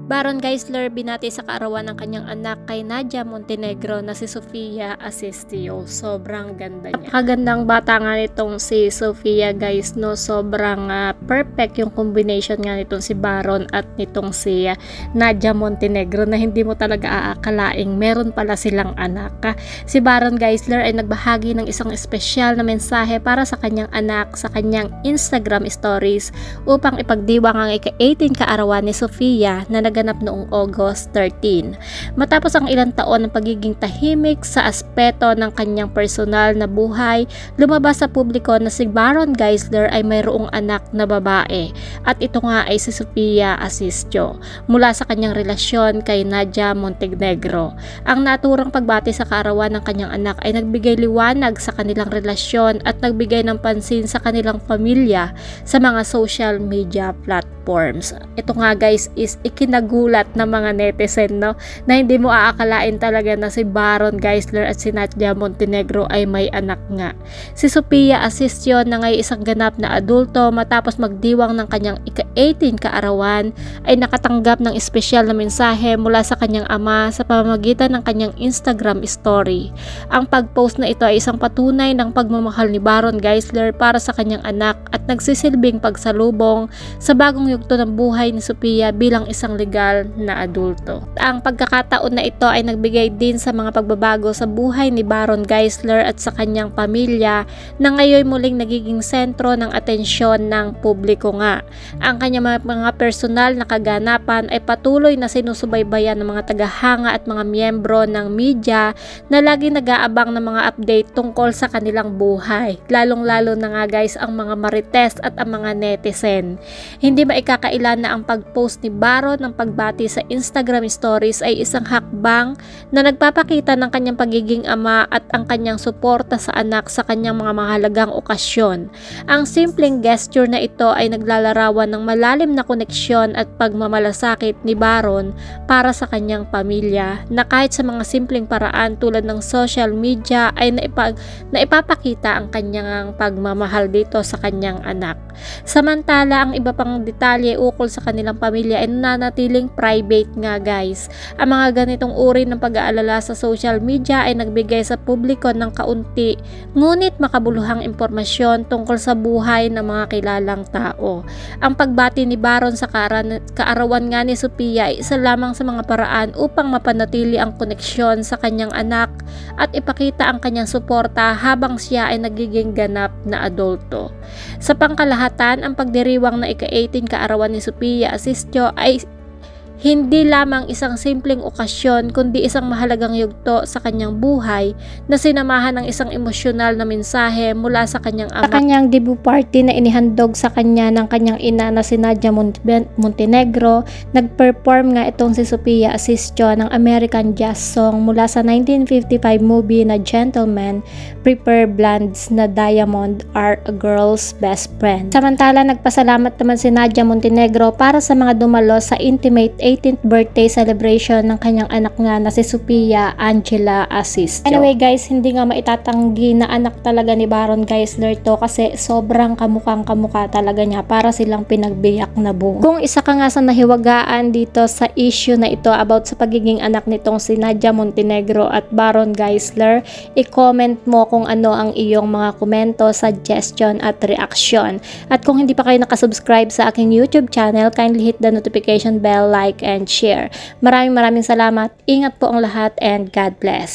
Baron Geisler binati sa kaarawan ng kanyang anak kay Nadia Montenegro na si Sofia Asistio. Sobrang ganda niya. Napakagandang bata nga nitong si Sofia, guys, no? Sobrang perfect yung combination nga nitong si Baron at nitong si Nadia Montenegro na hindi mo talaga aakalaing meron pala silang anak. Si Baron Geisler ay nagbahagi ng isang espesyal na mensahe para sa kanyang anak sa kanyang Instagram stories upang ipagdiwang ang ika-18 kaarawan ni Sofia na naganap noong August 13. Matapos ang ilang taon ng pagiging tahimik sa aspeto ng kanyang personal na buhay, lumabas sa publiko na si Baron Geisler ay mayroong anak na babae at ito nga ay si Sofia Asistio mula sa kanyang relasyon kay Nadia Montenegro. Ang naturang pagbati sa kaarawan ng kanyang anak ay nagbigay liwanag sa kanilang relasyon at nagbigay ng pansin sa kanilang pamilya sa mga social media platforms. Ito nga, guys, is ikinagulat ng mga netizen, no, na hindi mo aakalain talaga na si Baron Geisler at si Nadia Montenegro ay may anak nga. Si Sofia Asistio na ngay isang ganap na adulto matapos magdiwang ng kanyang ika-18 kaarawan ay nakatanggap ng espesyal na mensahe mula sa kanyang ama sa pamamagitan ng kanyang Instagram story. Ang pag-post na ito ay isang patunay ng pagmamahal ni Baron Geisler para sa kanyang anak at nagsisilbing pagsalubong sa bagong yugto ng buhay ni Sofia bilang isang legal na adulto. Ang pagkakataon na ito ay nagbigay din sa mga pagbabago sa buhay ni Baron Geisler at sa kanyang pamilya na ngayon muling nagiging sentro ng atensyon ng publiko nga. Ang kanyang mga personal na kaganapan ay patuloy na sinusubaybayan ng mga tagahanga at mga miyembro ng media na lagi nag-aabang ng mga update tungkol sa kanilang buhay. Lalong-lalo na nga, guys, ang mga marites at ang mga netizen. Hindi maikakailan na ang pag-post ni Baron ng pagbati sa Instagram stories ay isang hakbang na nagpapakita ng kanyang pagiging ama at ang kanyang suporta sa anak sa kanyang mga mahalagang okasyon. Ang simpleng gesture na ito ay naglalarawan ng malalim na koneksyon at pagmamalasakit ni Baron para sa kanyang pamilya na kahit sa mga simpleng paraan tulad ng social media ay naipapakita ang kanyang pagmamahal dito sa kanyang anak. Samantala, ang iba pang detalye ukol sa kanilang pamilya ay nanatiling private nga, guys. Ang mga ganitong uri ng pag-aalala sa social media ay nagbigay sa publiko ng kaunti ngunit makabuluhang impormasyon tungkol sa buhay ng mga kilalang tao. Ang pagbati ni Baron sa kaarawan nga ni Sofia ay isa lamang sa mga paraan upang mapanatili ang koneksyon sa kanyang anak at ipakita ang kanyang suporta habang siya ay nagiging ganap na adulto. Sa pangkalahatan, ang pagdiriwang na ika-18 kaarawan ni Sofia Asistio ay hindi lamang isang simpleng okasyon kundi isang mahalagang yugto sa kanyang buhay na sinamahan ng isang emosyonal na mensahe mula sa kanyang ama. Sa kanyang debut party na inihandog sa kanya ng kanyang ina na si Nadia Montenegro, nag-perform nga itong si Sofia Asistio ng American jazz song mula sa 1955 movie na Gentlemen Prepare Blondes na Diamond Are a Girl's Best Friend. Samantala, nagpasalamat naman si Nadia Montenegro para sa mga dumalo sa intimate 18th birthday celebration ng kanyang anak nga na si Sofia Angela Asistio. Anyway, guys, hindi nga maitatanggi na anak talaga ni Baron Geisler to kasi sobrang kamukhang-kamukha talaga niya, para silang pinagbiyak na buo. Kung isa ka nga sa nahiwagaan dito sa issue na ito about sa pagiging anak nitong si Nadia Montenegro at Baron Geisler, i-comment mo kung ano ang iyong mga komento, suggestion at reaction. At kung hindi pa kayo nakasubscribe sa aking YouTube channel, kindly hit the notification bell, like and share. Maraming salamat. Ingat po ang lahat and God bless.